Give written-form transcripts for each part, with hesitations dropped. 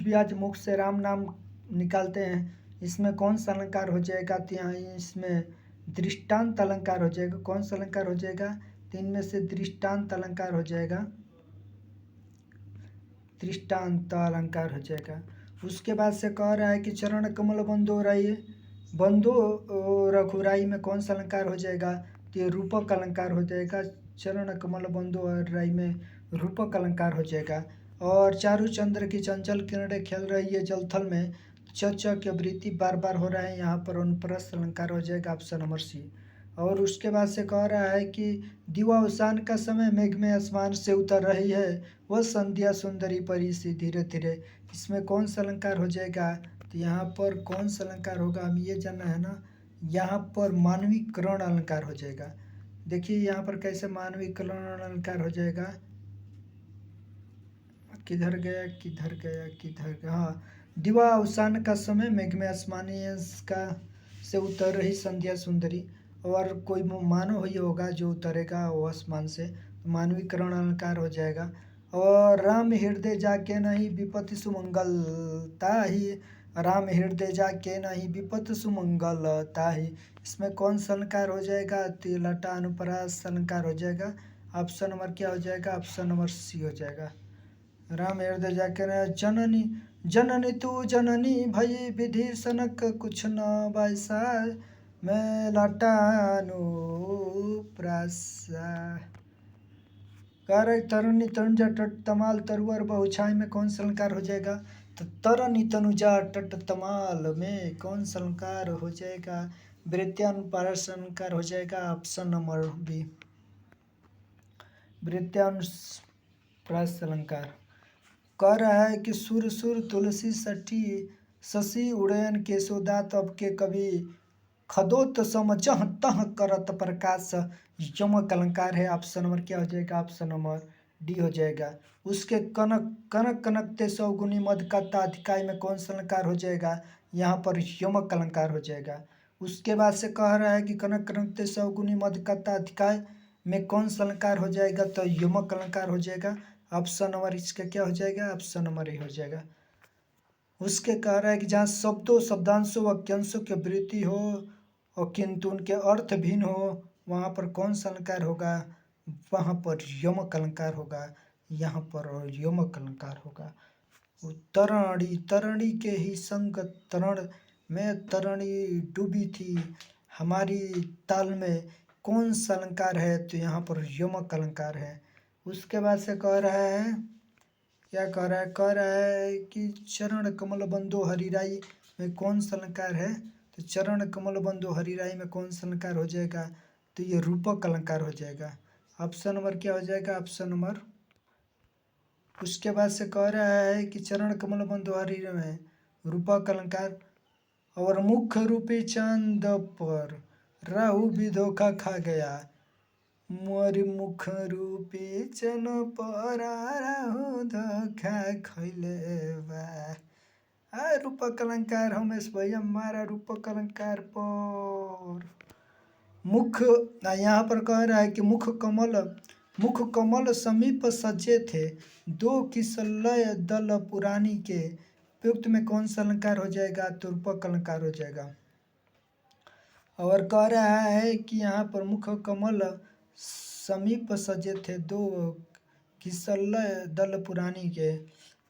भी आज मुख से राम नाम निकालते हैं, इसमें कौन सा अलंकार हो जाएगा? तो यहाँ इसमें दृष्टांत अलंकार हो जाएगा। कौन सा अलंकार हो जाएगा? तो इनमें से दृष्टांत अलंकार हो जाएगा, दृष्टांत अलंकार हो जाएगा। उसके बाद से कह रहा है कि चरण कमल बंदो राई, बंदो रघुराई में कौन सा अलंकार हो जाएगा? तो ये रूपक अलंकार हो जाएगा। चरण कमल बंदो राई में रूपक अलंकार हो जाएगा। और चारु चंद्र की चंचल किरणें खेल रही है जलथल में, च की वृत्ति बार बार हो रहा है, यहाँ पर अनुप्रस्थ अलंकार हो जाएगा, ऑप्शन नंबर सी। और उसके बाद से कह रहा है कि दिवावसान का समय मेघ में आसमान से उतर रही है, वह संध्या सुंदरी परी सी धीरे धीरे, इसमें कौन सा अलंकार हो जाएगा? तो यहाँ पर कौन सा अलंकार होगा हम ये जानना है ना। यहाँ पर मानवीकरण अलंकार हो जाएगा। देखिए यहाँ पर कैसे मानवीकरण अलंकार हो जाएगा। किधर गया किधर गया किधर गया, हाँ। दिवा अवसान का समय मेघ में आसमानी का से उतर रही संध्या सुंदरी, और कोई मानव ही होगा जो उतरेगा वो आसमान से, मानवीकरण अलंकार हो जाएगा। और राम हृदय जाके नहीं विपत्ति सुमंगल ताही, राम हृदय जाके नहीं विपत्ति सुमंगल ताही, इसमें कौन सा अलंकार हो जाएगा? तो लटा अनुप्रास अलंकार हो जाएगा। ऑप्शन नंबर क्या हो जाएगा? ऑप्शन नंबर सी हो जाएगा। राम हृदय जाकर जननी जननी तू जननी भई विधि सनक कुछ न वैसा, मैं लटानु प्रासा। कर तरुणी तनुजा टट तमाल तरुअर बहुछाई में कौन सा अलंकार हो जाएगा? तो तरनी तनुजा टट तमाल में कौन सा अलंकार हो जाएगा? वृत्त्यानुप्रास अलंकार हो जाएगा, ऑप्शन नंबर बी, वृत्त्यानुप्रास अलंकार। कह रहा है कि सुर सुर तुलसी सठी शशि उड़यन केशोदा तब के कवि, खदोत सम जह तह करत प्रकाश, यमक अलंकार है। ऑप्शन नंबर क्या हो जाएगा? ऑप्शन नंबर डी हो जाएगा। उसके कनक कनक कनकते सौगुनी मद का ताधिकाय में कौन सा अलंकार हो जाएगा? यहाँ पर यमक अलंकार हो जाएगा। उसके बाद से कह रहा है कि कनक कनकते सौगुनी मद का ताधिकाय में कौन सा अलंकार हो जाएगा? तो यमक अलंकार हो जाएगा। ऑप्शन नंबर इसका क्या हो जाएगा? ऑप्शन नंबर ए हो जाएगा। उसके कह रहा है कि जहाँ शब्दों शब्दांशों वाक्यांशों की वृत्ति हो और किंतु उनके अर्थ भिन्न हो, वहाँ पर कौन सा अलंकार होगा? वहाँ पर यमक अलंकार होगा, यहाँ पर यमक अलंकार होगा। तरणी तरणी के ही संग तरण में तरणी डूबी थी हमारी ताल में, कौन सा अलंकार है? तो यहाँ पर यमक अलंकार है। उसके बाद से कह रहा है, क्या कह रहा है? कह रहा है कि चरण कमल बंदो हरिराई में कौन सा अलंकार है? तो चरण कमल बंदो हरिराई में कौन सा अलंकार हो जाएगा? तो ये रूपक अलंकार हो जाएगा। ऑप्शन नंबर क्या हो जाएगा? Option number. उसके बाद से कह रहा है कि चरण कमल बंदो हरिराई में रूपक अलंकार, और मुख्य रूपी चांद पर राहु भी धोखा खा गया, मोर मुख रूपी चन पर राहु धोखा खैले बा। रूपक अलंकार हमेश भैया हमारा रूपक अलंकार पर मुख, यहाँ पर कह रहा है कि मुख कमल समीप सजे थे, दो किसलय दल पुरानी के, उपयुक्त में कौन सा अलंकार हो जाएगा? तो रूपक अलंकार हो जाएगा। और कह रहा है कि यहाँ पर मुख कमल समीप सजे थे, दो किसलय दल पुरानी के।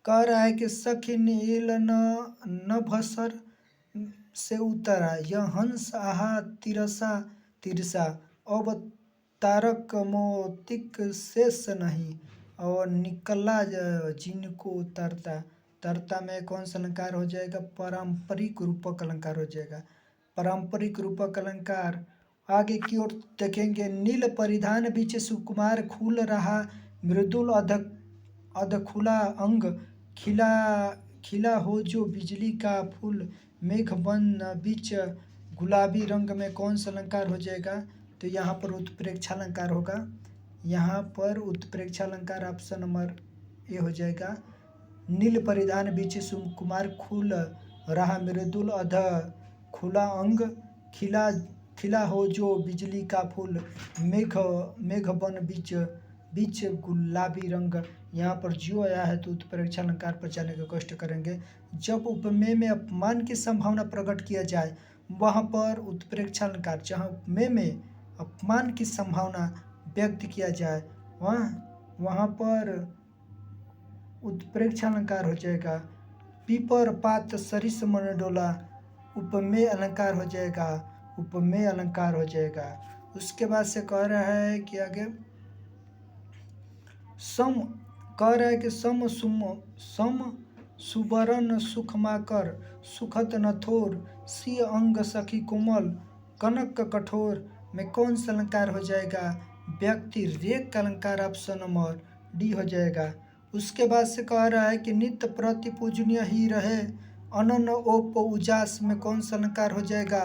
कह रहा है कि सखी नील न भसर से उतरा, यह हंस आहा तिरसा तिरसा, अब तारक मोतिक शेष नहीं, और निकला जिनको तरता, तरता में कौन सा अलंकार हो जाएगा? पारंपरिक रूपक अलंकार हो जाएगा। पारंपरिक रूपक अलंकार आगे की ओर देखेंगे। नील परिधान बीच सुकुमार खुल रहा, मृदुल अध खुला अंग, खिला खिला हो जो बिजली का फूल, मेघ बन बीच गुलाबी रंग में कौन सा अलंकार हो जाएगा? तो यहाँ पर उत्प्रेक्षा अलंकार होगा। यहाँ पर उत्प्रेक्षा अलंकार ऑप्शन नंबर ए हो जाएगा। नील परिधान बीच सुकुमार खुल रहा, मृदुल अध खुला अंग, खिला खिला हो जो बिजली का फूल, मेघ बन बीच बीच गुलाबी रंग, यहाँ पर जो आया है तो उत्प्रेक्षा अलंकार पर जाने का कष्ट करेंगे। जब उपमेय में अपमान की संभावना प्रकट किया जाए वहाँ पर उत्प्रेक्षा अलंकार, जहाँ उपमेय में अपमान की संभावना व्यक्त किया जाए वहाँ पर उत्प्रेक्षा अलंकार हो जाएगा। पीपर पात सरिस मन डोला उपमेय अलंकार हो जाएगा, उपमेय अलंकार हो जाएगा। उसके बाद से कह रहा है कि आगे सम कह रहा है कि सम सुबरन सुखमाकर सुखत नथोर सी अंग सखी कोमल कनक कठोर में कौन सा अलंकार हो जाएगा? व्यक्ति रेख का अलंकार ऑप्शन नंबर डी हो जाएगा। उसके बाद से कह रहा है कि नित्य प्रति पूजनीय ही रहे अनन ओप उजास में कौन सा अलंकार हो जाएगा?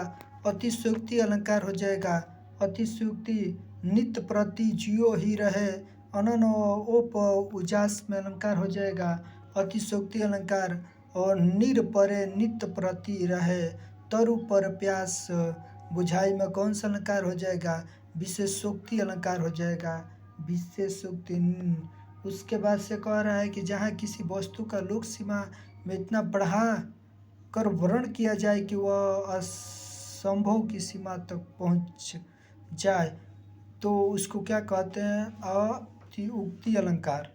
अतिशयोक्ति अलंकार हो जाएगा। अतिशयोक्ति नित्य प्रति जियो ही रहे अनन ओप उजास में अलंकार हो जाएगा अतिशयोक्ति अलंकार। और निर परे नित्य प्रति रहे तरु पर प्यास बुझाई में कौन सा अलंकार हो जाएगा? विशेषोक्ति अलंकार हो जाएगा, विशेषोक्ति। उसके बाद से कह रहा है कि जहाँ किसी वस्तु का लोक सीमा में इतना बढ़ा कर वर्णन किया जाए कि वह असंभव की सीमा तक पहुँच जाए तो उसको क्या कहते हैं? अत्युक्ति अलंकार।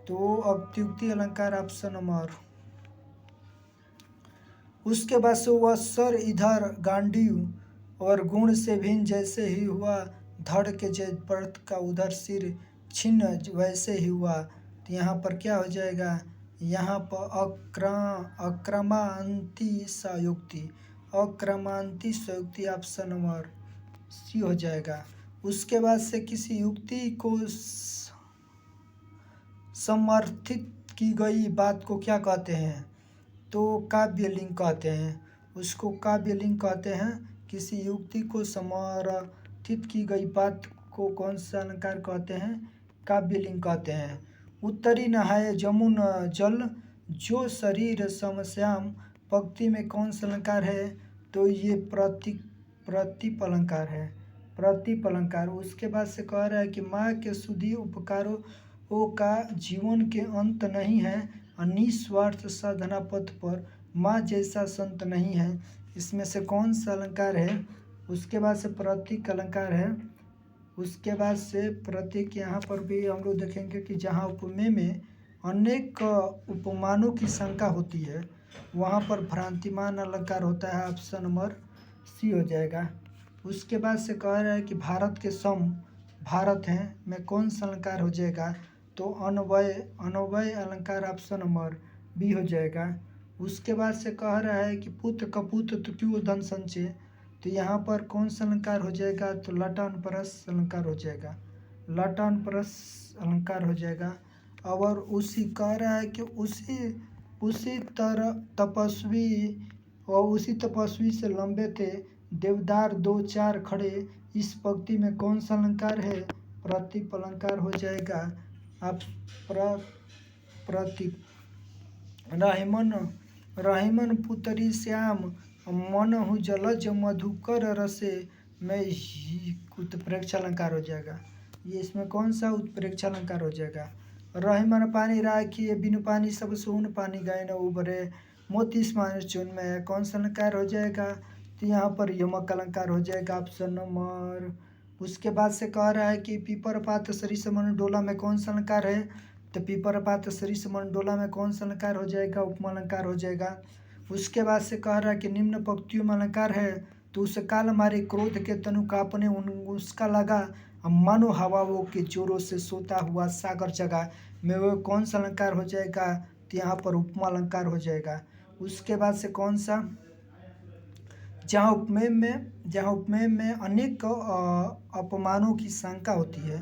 तो अत्युक्ति अलंकार ऑप्शन नंबर। उसके बाद से वह सर इधर गांडीव और गुण से भिन्न जैसे ही हुआ धड़ के जय पर्थ का उधर सिर छिन्न वैसे ही हुआ। तो यहाँ पर क्या हो जाएगा? यहाँ पर अक्रमांति संयुक्ति, अक्रमांति संयुक्ति ऑप्शन नंबर सी हो जाएगा। उसके बाद से किसी युक्ति को समर्थित की गई बात को क्या कहते हैं? तो काव्य लिंग कहते हैं, उसको काव्य लिंग कहते हैं। किसी युक्ति को समर्थित की गई बात को कौन सा अलंकार कहते हैं? काव्य लिंग कहते हैं। उत्तरी नहाए जमुन जल जो शरीर समश्याम पंक्ति में कौन सा अलंकार है? तो ये प्रतीप अलंकार है, प्रतीप अलंकार। उसके बाद से कह रहा है कि माँ के सुधी उपकारों का जीवन के अंत नहीं है निस्वार्थ साधना पथ पर माँ जैसा संत नहीं है। इसमें से कौन सा अलंकार है? उसके बाद से प्रतीक अलंकार है। उसके बाद से प्रतीक यहाँ पर भी हम लोग देखेंगे कि जहाँ उपमेय में अनेक उपमानों की शंका होती है वहाँ पर भ्रांतिमान अलंकार होता है, ऑप्शन नंबर सी हो जाएगा। उसके बाद से कह रहा है कि भारत के सम भारत हैं में कौन सा अलंकार हो जाएगा? तो अनवय अलंकार ऑप्शन नंबर बी हो जाएगा। उसके बाद से कह रहा है कि पुत कपूत तो क्यों धन संचय, तो यहाँ पर कौन सा अलंकार हो जाएगा? तो लटानपरस अलंकार हो जाएगा, लटानपरस अलंकार हो जाएगा। और उसी कह रहा है कि उसी तरह तपस्वी और उसी तपस्वी से लंबे थे देवदार दो चार खड़े इस पंक्ति में कौन सा अलंकार है? प्रतीप अलंकार हो जाएगा। आप प्रतीप। रहीमन पुतरी श्याम मनहु जलज मधुकर रसे में ही उत्प्रेक्षा अलंकार हो जाएगा। ये इसमें कौन सा उत्प्रेक्षा अलंकार हो जाएगा? रहीमन पानी राखिए बिनु पानी सब सोन पानी गए न उबरे मोती स्मान चून में कौन सा अलंकार हो जाएगा? तो यहाँ पर यमक अलंकार हो जाएगा, ऑप्शन नंबर। उसके बाद से कह रहा है कि पीपर पात सरिस मन डोला में कौन सा अलंकार है? तो पीपर पात सरिस मन डोला में कौन सा अलंकार हो जाएगा? उपमा अलंकार हो जाएगा। उसके बाद से कह रहा है कि निम्न पंक्तियों में अलंकार है तो उस काल हमारे क्रोध के तनु कांपने उसका लगा मानो हवाओं के जोरों से सोता हुआ सागर जगा में वो कौन सा अलंकार हो जाएगा? तो यहाँ पर उपमा अलंकार हो जाएगा। उसके बाद से कौन सा? जहाँ उपमेय में अनेक अपमानों की शंका होती है,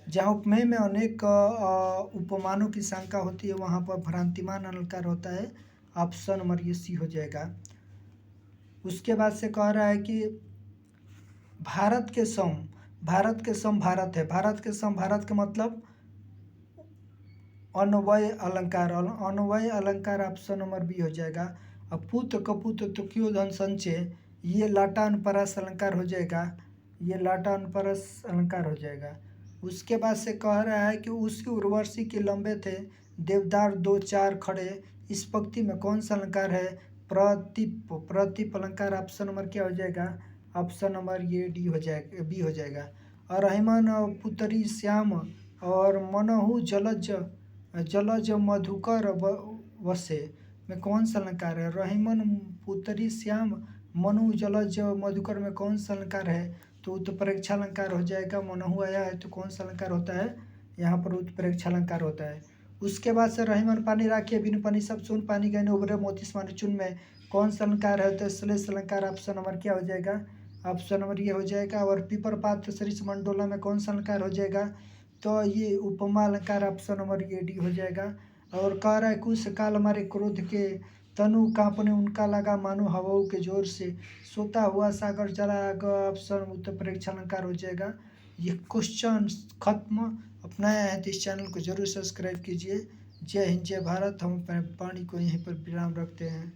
जहाँ उपमेय में अनेक उपमानों की शंका होती है वहाँ पर भ्रांतिमान अलंकार होता है, ऑप्शन नंबर ये सी हो जाएगा। उसके बाद से कह रहा है कि भारत के सम भारत है, भारत के सम भारत के मतलब अनवय अलंकार ऑप्शन नंबर बी हो जाएगा। अब पुत कपूत तो क्यों धन संचय ये लाटान परस अलंकार हो जाएगा, ये लाटान परस अलंकार हो जाएगा। उसके बाद से कह रहा है कि उसकी उर्वशी के लंबे थे देवदार दो चार खड़े। इस पंक्ति में कौन सा अलंकार है? प्रतिप। प्रतिप अलंकार ऑप्शन नंबर क्या हो जाएगा? ऑप्शन नंबर ये डी हो जाएगा, बी हो जाएगा। और रहीमन पुतरी श्याम और मनहु जलज जलज मधुकर वसे में कौन सा अलंकार है? रहीमन पुतरी श्याम मनु जलज मधुकर में कौन सा अलंकार है? तो उत्प्रेक्षा अलंकार हो जाएगा। मनहु आया है तो कौन सा अलंकार होता है? यहाँ पर उत्प्रेक्षा अलंकार होता है। उसके बाद से रहीमन पानी राखिए बिन पानी सब सुन पानी गहने उभरे मोती समान चुन में कौन सा अलंकार है? तो श्लेष अलंकार ऑप्शन नंबर क्या हो जाएगा? ऑप्शन नंबर ये हो जाएगा। और पीपर पात सरिस मंडोला में कौन सा अलंकार हो जाएगा? तो ये उपमा अलंकार ऑप्शन नंबर ये डी हो जाएगा। और कह रहा है कुछ काल हमारे क्रोध के तनु कांपने उनका लगा मानो हवाओं के जोर से सोता हुआ सागर चला ऑप्शन उत्प्रेक्षा अलंकार हो जाएगा। ये क्वेश्चन खत्म। अपनाया है तो इस चैनल को जरूर सब्सक्राइब कीजिए। जय हिंद जय भारत। हम अपने वाणी को यहीं पर विराम रखते हैं।